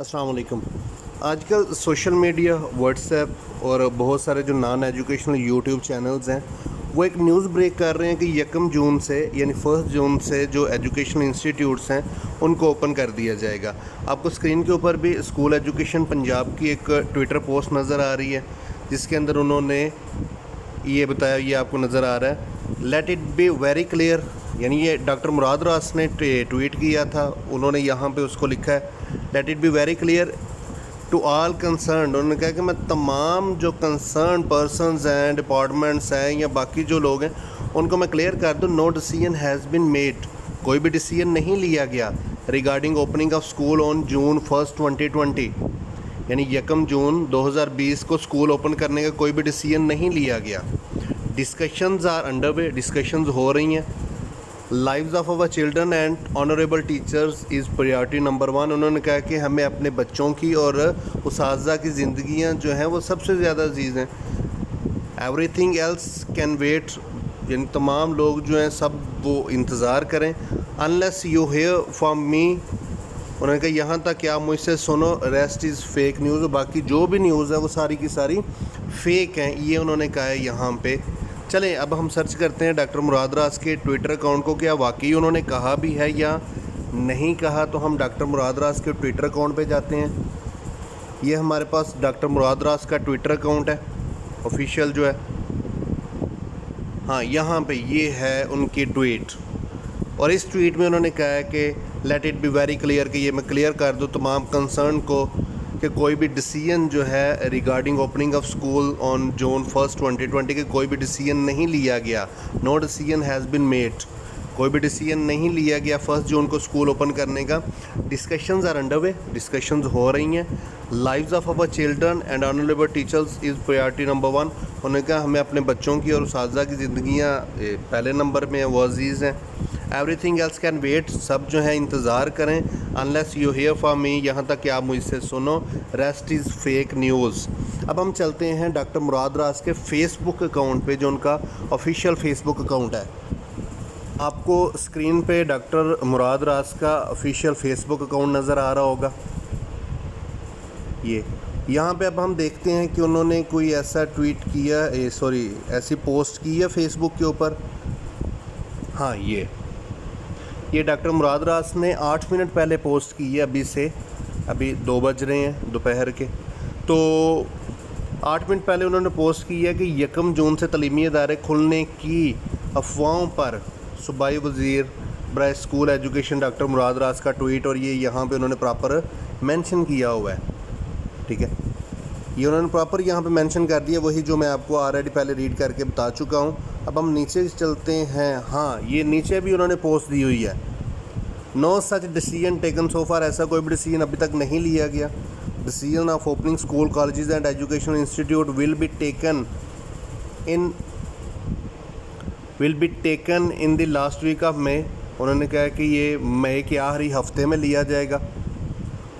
अस्सलाम वालेकुम। आजकल सोशल मीडिया, व्हाट्सएप और बहुत सारे जो नॉन एजुकेशनल यूट्यूब चैनल्स हैं वो एक न्यूज़ ब्रेक कर रहे हैं कि 1 जून से यानी 1 जून से जो एजुकेशनल इंस्टीट्यूट्स हैं उनको ओपन कर दिया जाएगा। आपको स्क्रीन के ऊपर भी स्कूल एजुकेशन पंजाब की एक ट्विटर पोस्ट नज़र आ रही है जिसके अंदर उन्होंने ये बताया, ये आपको नज़र आ रहा है, let it be very clear, यानी ये डॉक्टर मुराद रास ने ट्वीट किया था। उन्होंने यहाँ पे उसको लिखा है, let it be very clear to all concern. उन्होंने कहा कि मैं तमाम जो कंसर्न पर्सनस हैं, डिपार्टमेंट्स हैं या बाकी जो लोग हैं उनको मैं क्लियर कर दूँ, no decision has been made, कोई भी डिसीजन नहीं लिया गया regarding opening of school on June 1, 2020, यानी 1 जून 2020 को स्कूल ओपन करने का कोई भी डिसीजन नहीं लिया गया। Discussions are under way, discussions हो रही हैं। Lives of our children and honourable teachers is priority number 1। उन्होंने कहा कि हमें अपने बच्चों की और उसातिज़ा की ज़िंदगियाँ जो हैं वो सबसे ज़्यादा अजीज़ हैं। एवरीथिंग एल्स कैन वेट, यानी तमाम लोग जो हैं सब वो इंतज़ार करें। Unless you hear from me, उन्होंने कहा यहाँ तक कि आप मुझसे सुनो, रेस्ट इज़ फेक न्यूज़। बाकी जो भी न्यूज़ है वो सारी की सारी फेक हैं, ये उन्होंने कहा है यहाँ पे। चलें अब हम सर्च करते हैं डॉक्टर मुराद रास के ट्विटर अकाउंट को, क्या वाकई उन्होंने कहा भी है या नहीं कहा। तो हम डॉक्टर मुराद रास के ट्विटर अकाउंट पे जाते हैं। ये हमारे पास डॉक्टर मुराद रास का ट्विटर अकाउंट है ऑफिशियल जो है। हाँ, यहाँ पे ये है उनकी ट्वीट, और इस ट्वीट में उन्होंने कहा है कि late it be very clear, कि ये मैं क्लियर कर दूँ तमाम कंसर्न को कि कोई भी डिसीजन जो है regarding opening of school on June 1, 2020 के कोई भी डिसीजन नहीं लिया गया। No decision has been made, कोई भी डिसीजन नहीं लिया गया 1 जून को स्कूल ओपन करने का। Discussions are under way, discussions हो रही हैं। Lives of our children and honourable teachers is priority number 1। उन्होंने कहा हमें अपने बच्चों की और उसातिज़ा की ज़िंदगियाँ पहले नंबर में वो अजीज़ हैं। एवरीथिंग एल्स कैन वेट, सब जो है इंतज़ार करें। Unless you hear from me, यहाँ तक कि आप मुझसे सुनो, रेस्ट इज़ फेक न्यूज़। अब हम चलते हैं डॉक्टर मुराद रास के फेसबुक अकाउंट पे, जो उनका ऑफिशियल फेसबुक अकाउंट है। आपको स्क्रीन पे डॉक्टर मुराद रास का ऑफिशियल फेसबुक अकाउंट नज़र आ रहा होगा। ये यहाँ पे अब हम देखते हैं कि उन्होंने कोई ऐसा ट्वीट किया, ऐसी पोस्ट की है फेसबुक के ऊपर। हाँ, ये डॉक्टर मुराद रास ने 8 मिनट पहले पोस्ट की है, अभी 2 बज रहे हैं दोपहर के। तो 8 मिनट पहले उन्होंने पोस्ट की है कि 1 जून से तलीमी इदारे खुलने की अफवाहों पर सूबाई वज़ीर बराए स्कूल एजुकेशन डॉक्टर मुराद रास का ट्वीट, और ये यहाँ पे उन्होंने प्रॉपर मेंशन किया हुआ है। ठीक है, ये उन्होंने प्रॉपर यहाँ पे मेंशन कर दिया, वही जो मैं आपको ऑलरेडी पहले रीड करके बता चुका हूँ। अब हम नीचे चलते हैं। हाँ, ये नीचे भी उन्होंने पोस्ट दी हुई है, no such decision taken so far, ऐसा कोई भी डिसीजन अभी तक नहीं लिया गया। Decision of opening school, colleges and educational institute will be taken in the last week of May. उन्होंने कहा कि ये मई के आखिरी हफ्ते में लिया जाएगा।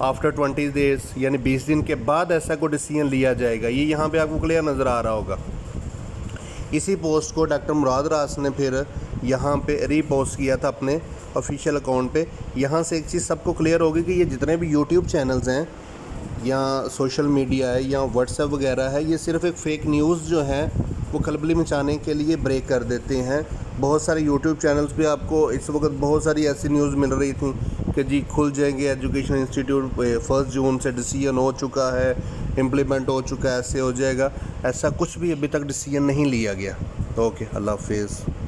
आफ्टर 20 डेज़, यानी 20 दिन के बाद ऐसा कोई डिसीजन लिया जाएगा। ये यहाँ पे आपको क्लियर नज़र आ रहा होगा। इसी पोस्ट को डॉक्टर मुराद रास ने फिर यहाँ पे रीपोस्ट किया था अपने ऑफिशियल अकाउंट पे। यहाँ से एक चीज़ सबको क्लियर होगी कि ये जितने भी यूट्यूब चैनल्स हैं या सोशल मीडिया है या व्हाट्सएप वगैरह है, ये सिर्फ एक फ़ेक न्यूज़ जो है वो खलबली मचाने के लिए ब्रेक कर देते हैं। बहुत सारे यूट्यूब चैनल्स पे आपको इस वक्त बहुत सारी ऐसी न्यूज़ मिल रही थी कि जी खुल जाएंगे एजुकेशन इंस्टीट्यूट 1 जून से, डिसीजन हो चुका है, इम्प्लीमेंट हो चुका है, ऐसे हो जाएगा। ऐसा कुछ भी अभी तक डिसीजन नहीं लिया गया। ओके, अल्लाह हाफिज़।